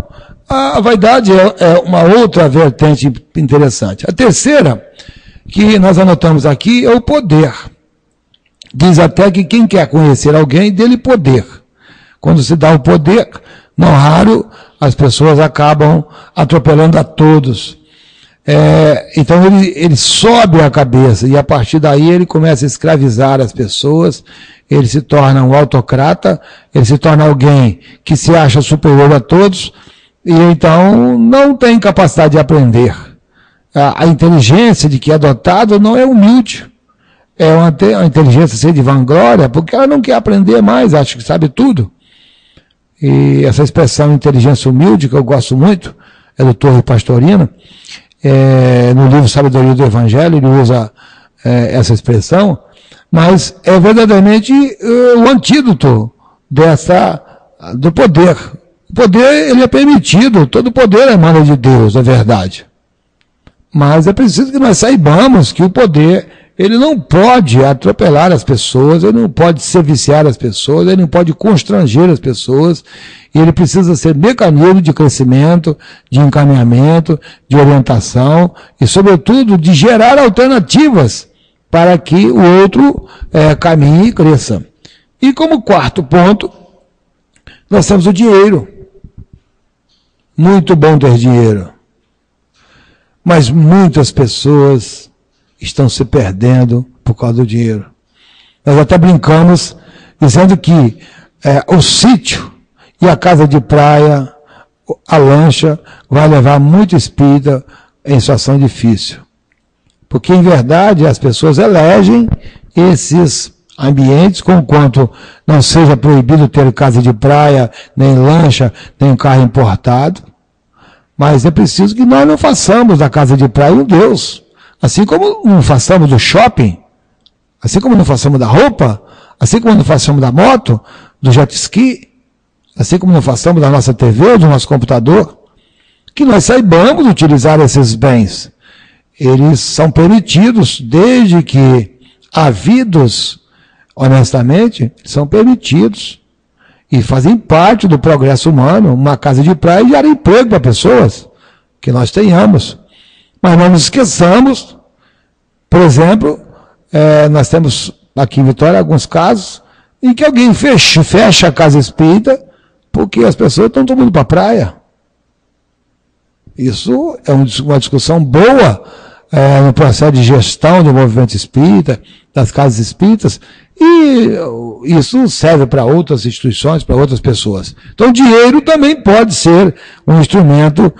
a vaidade é uma outra vertente interessante. A terceira, que nós anotamos aqui, é o poder. Diz até que quem quer conhecer alguém, dê-lhe poder. Quando se dá o poder, não raro, as pessoas acabam atropelando a todos. Então ele sobe a cabeça e a partir daí ele começa a escravizar as pessoas, ele se torna um autocrata, ele se torna alguém que se acha superior a todos, e então não tem capacidade de aprender. A inteligência de que é dotado não é humilde. É uma inteligência cheia de vanglória, porque ela não quer aprender mais, acha que sabe tudo. E essa expressão inteligência humilde, que eu gosto muito, é do Torre Pastorino, no livro Sabedoria do Evangelho, ele usa essa expressão, mas é verdadeiramente o antídoto do poder. O poder, ele é permitido, todo poder emana de Deus, é verdade. Mas é preciso que nós saibamos que o poder ele não pode atropelar as pessoas, ele não pode se viciar as pessoas, ele não pode constranger as pessoas, e ele precisa ser mecanismo de crescimento, de encaminhamento, de orientação e, sobretudo, de gerar alternativas para que o outro caminhe e cresça. E como quarto ponto, nós temos o dinheiro. Muito bom ter dinheiro. Mas muitas pessoas estão se perdendo por causa do dinheiro. Nós até brincamos dizendo que o sítio e a casa de praia, a lancha, vai levar muito espírita em situação difícil. Porque, em verdade, as pessoas elegem esses ambientes, conquanto não seja proibido ter casa de praia, nem lancha, nem carro importado. Mas é preciso que nós não façamos da casa de praia um Deus. Assim como não façamos do shopping, assim como não façamos da roupa, assim como não façamos da moto, do jet ski, assim como não façamos da nossa TV, do nosso computador, que nós saibamos utilizar esses bens. Eles são permitidos, desde que havidos honestamente, são permitidos e fazem parte do progresso humano. Uma casa de praia gera emprego para pessoas, que nós tenhamos. Mas não nos esqueçamos, por exemplo, nós temos aqui em Vitória alguns casos em que alguém fecha a casa espírita porque as pessoas estão todo mundo para a praia. Isso é uma discussão boa no processo de gestão do movimento espírita, das casas espíritas, e isso serve para outras instituições, para outras pessoas. Então, o dinheiro também pode ser um instrumento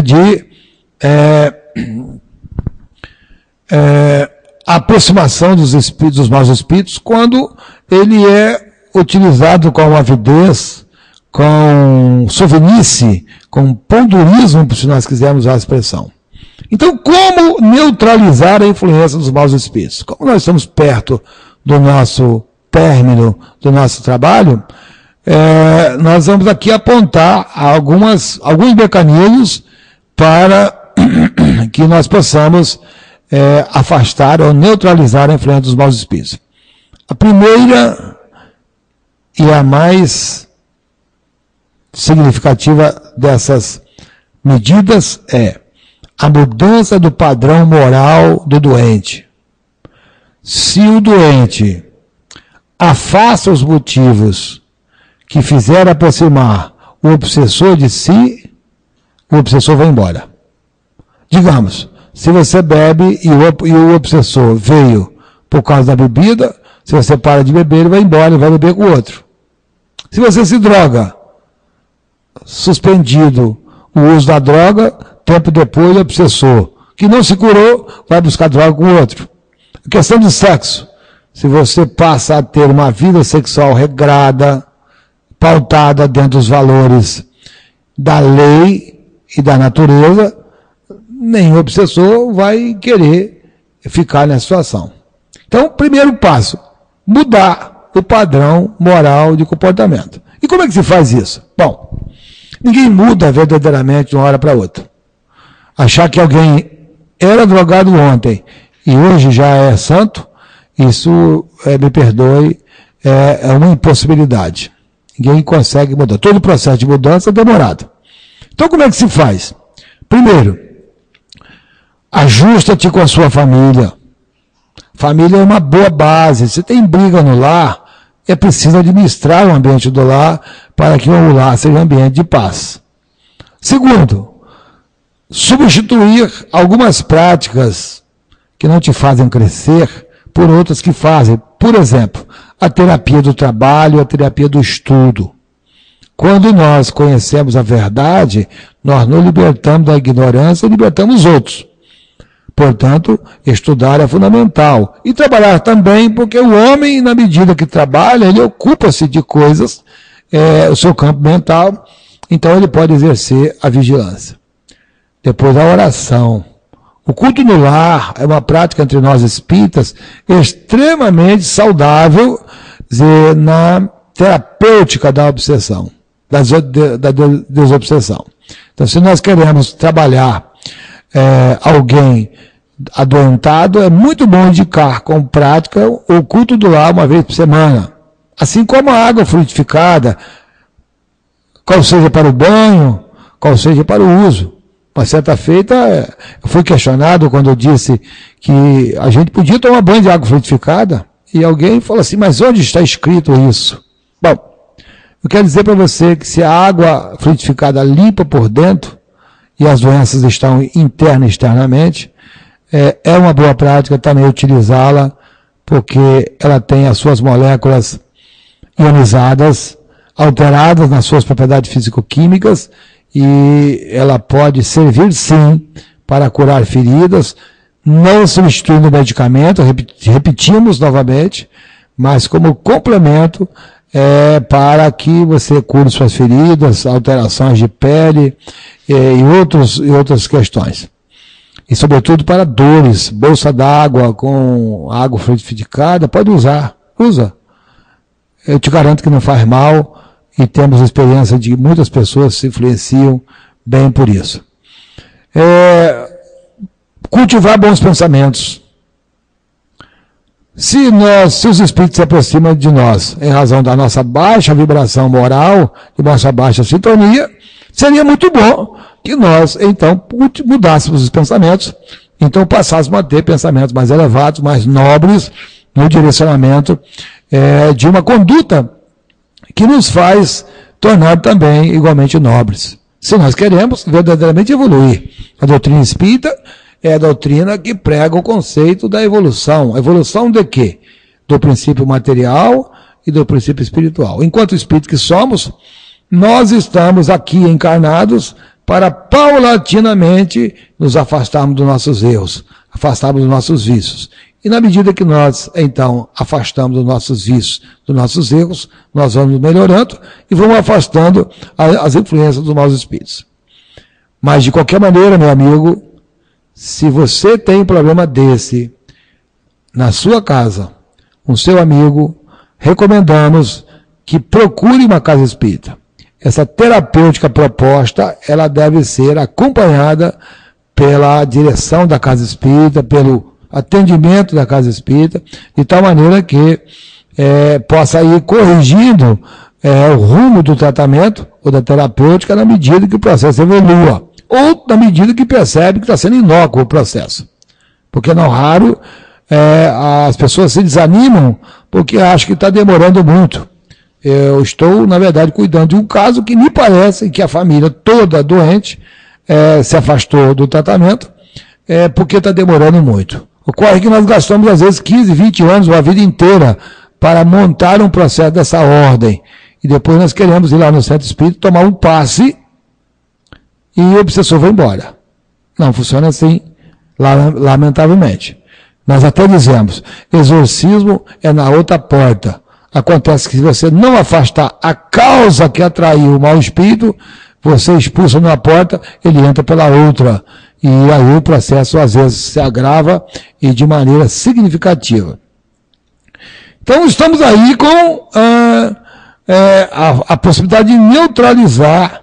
de aproximação dos espíritos, dos maus espíritos, quando ele é utilizado com avidez, com sovinice, com pondurismo, se nós quisermos usar a expressão. Então, como neutralizar a influência dos maus espíritos? Como nós estamos perto do nosso término, do nosso trabalho, nós vamos aqui apontar alguns mecanismos para que nós possamos afastar ou neutralizar a influência dos maus espíritos. A primeira e a mais significativa dessas medidas é a mudança do padrão moral do doente. Se o doente afasta os motivos que fizeram aproximar o obsessor de si, o obsessor vai embora. Digamos, se você bebe e o obsessor veio por causa da bebida, se você para de beber, ele vai embora e vai beber com o outro. Se você se droga, suspendido o uso da droga, tempo depois o obsessor, que não se curou, vai buscar droga com o outro. A questão do sexo, se você passa a ter uma vida sexual regrada, pautada dentro dos valores da lei e da natureza, nenhum obsessor vai querer ficar nessa situação. Então, primeiro passo, mudar o padrão moral de comportamento. E como é que se faz isso? Bom, ninguém muda verdadeiramente de uma hora para outra. Achar que alguém era drogado ontem e hoje já é santo, isso, me perdoe, é uma impossibilidade. Ninguém consegue mudar. Todo o processo de mudança é demorado. Então, como é que se faz? Primeiro, ajusta-te com a sua família. Família é uma boa base. Se tem briga no lar, é preciso administrar o ambiente do lar para que o lar seja um ambiente de paz. Segundo, substituir algumas práticas que não te fazem crescer por outras que fazem. Por exemplo, a terapia do trabalho, a terapia do estudo. Quando nós conhecemos a verdade, nós nos libertamos da ignorância e libertamos os outros. Portanto, estudar é fundamental. E trabalhar também, porque o homem, na medida que trabalha, ele ocupa-se de coisas, o seu campo mental, então ele pode exercer a vigilância. Depois a oração. O culto no lar é uma prática entre nós espíritas extremamente saudável na terapêutica da obsessão, da desobsessão. Então, se nós queremos trabalhar alguém adoentado, é muito bom indicar com prática o culto do lar uma vez por semana. Assim como a água frutificada, qual seja para o banho, qual seja para o uso. Uma certa feita, eu fui questionado quando eu disse que a gente podia tomar banho de água frutificada, e alguém falou assim, mas onde está escrito isso? Bom, eu quero dizer para você que se a água frutificada limpa por dentro, e as doenças estão interna e externamente, é uma boa prática também utilizá-la, porque ela tem as suas moléculas ionizadas, alteradas nas suas propriedades físico-químicas, e ela pode servir sim para curar feridas, não substituindo o medicamento, repetimos novamente, mas como complemento para que você cure suas feridas, alterações de pele e outras questões. E sobretudo para dores, bolsa d'água com água frutificada, pode usar, usa. Eu te garanto que não faz mal, e temos experiência de que muitas pessoas se influenciam bem por isso. Cultivar bons pensamentos. Se os espíritos se aproximam de nós em razão da nossa baixa vibração moral, de nossa baixa sintonia, seria muito bom que nós, então, mudássemos os pensamentos, então passássemos a ter pensamentos mais elevados, mais nobres, no direcionamento de uma conduta que nos faz tornar também igualmente nobres. Se nós queremos verdadeiramente evoluir. A doutrina espírita é a doutrina que prega o conceito da evolução. Evolução de quê? Do princípio material e do princípio espiritual. Enquanto espírito que somos, nós estamos aqui encarnados para paulatinamente nos afastarmos dos nossos erros, afastarmos dos nossos vícios. E na medida que nós, então, afastamos dos nossos vícios, dos nossos erros, nós vamos melhorando e vamos afastando as influências dos maus espíritos. Mas, de qualquer maneira, meu amigo, se você tem um problema desse na sua casa, com seu amigo, recomendamos que procure uma casa espírita. Essa terapêutica proposta, ela deve ser acompanhada pela direção da casa espírita, pelo atendimento da casa espírita, de tal maneira que possa ir corrigindo o rumo do tratamento ou da terapêutica na medida que o processo evolua, ou na medida que percebe que está sendo inócuo o processo. Porque não raro as pessoas se desanimam porque acham que está demorando muito. Eu estou, na verdade, cuidando de um caso que me parece que a família toda doente se afastou do tratamento porque está demorando muito. Ocorre que nós gastamos, às vezes, 15, 20 anos, ou a vida inteira, para montar um processo dessa ordem. E depois nós queremos ir lá no centro espírita, tomar um passe, e o obsessor vai embora. Não funciona assim, lamentavelmente. Nós até dizemos, exorcismo é na outra porta. Acontece que se você não afastar a causa que atraiu o mau espírito, você expulsa numa porta, ele entra pela outra. E aí o processo às vezes se agrava e de maneira significativa. Então estamos aí com a possibilidade de neutralizar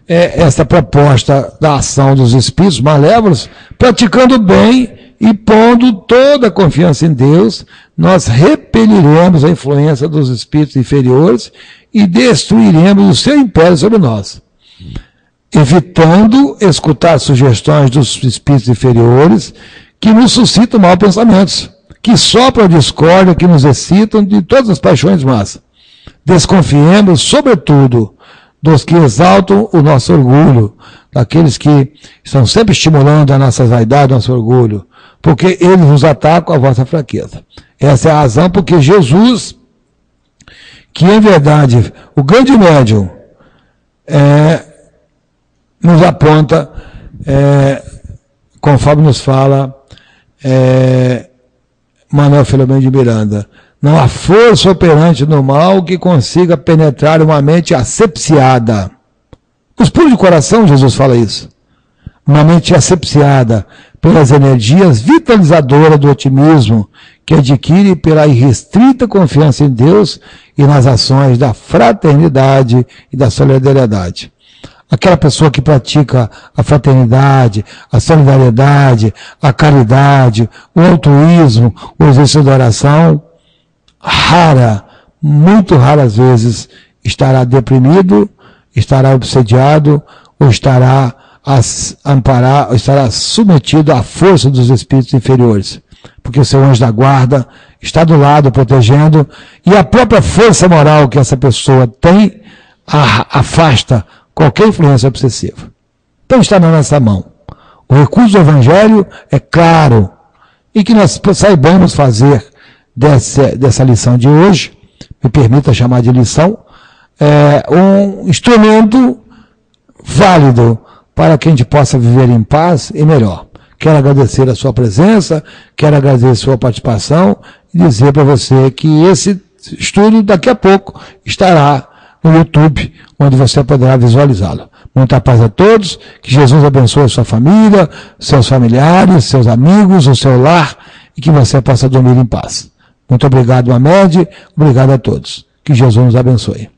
essa proposta da ação dos espíritos malévolos, praticando bem e pondo toda a confiança em Deus, nós repeliremos a influência dos espíritos inferiores e destruiremos o seu império sobre nós. Evitando escutar sugestões dos espíritos inferiores que nos suscitam maus pensamentos, que sopram a discórdia, que nos excitam de todas as paixões más. Desconfiemos, sobretudo, dos que exaltam o nosso orgulho, daqueles que estão sempre estimulando a nossa vaidade, nosso orgulho, porque eles nos atacam a vossa fraqueza. Essa é a razão porque Jesus, que em verdade, o grande médium, nos aponta, conforme nos fala Manuel Filomeno de Miranda, não há força operante no mal que consiga penetrar uma mente asepsiada. Os puros de coração, Jesus fala isso. Uma mente asepsiada pelas energias vitalizadoras do otimismo que adquire pela irrestrita confiança em Deus e nas ações da fraternidade e da solidariedade. aquela pessoa que pratica a fraternidade, a solidariedade, a caridade, o altruísmo, o exercício da oração, muito raras vezes estará deprimido, estará obsediado ou estará estará submetido à força dos espíritos inferiores, porque o seu anjo da guarda está do lado protegendo, e a própria força moral que essa pessoa tem afasta qualquer influência obsessiva. Então está na nossa mão. O recurso do Evangelho é claro, e que nós saibamos fazer dessa lição de hoje, me permita chamar de lição, um instrumento válido para que a gente possa viver em paz e melhor. Quero agradecer a sua presença, quero agradecer a sua participação e dizer para você que esse estudo daqui a pouco estará no YouTube, onde você poderá visualizá-lo. Muita paz a todos, que Jesus abençoe a sua família, seus familiares, seus amigos, o seu lar, e que você possa dormir em paz. Muito obrigado, Mamed, obrigado a todos. Que Jesus nos abençoe.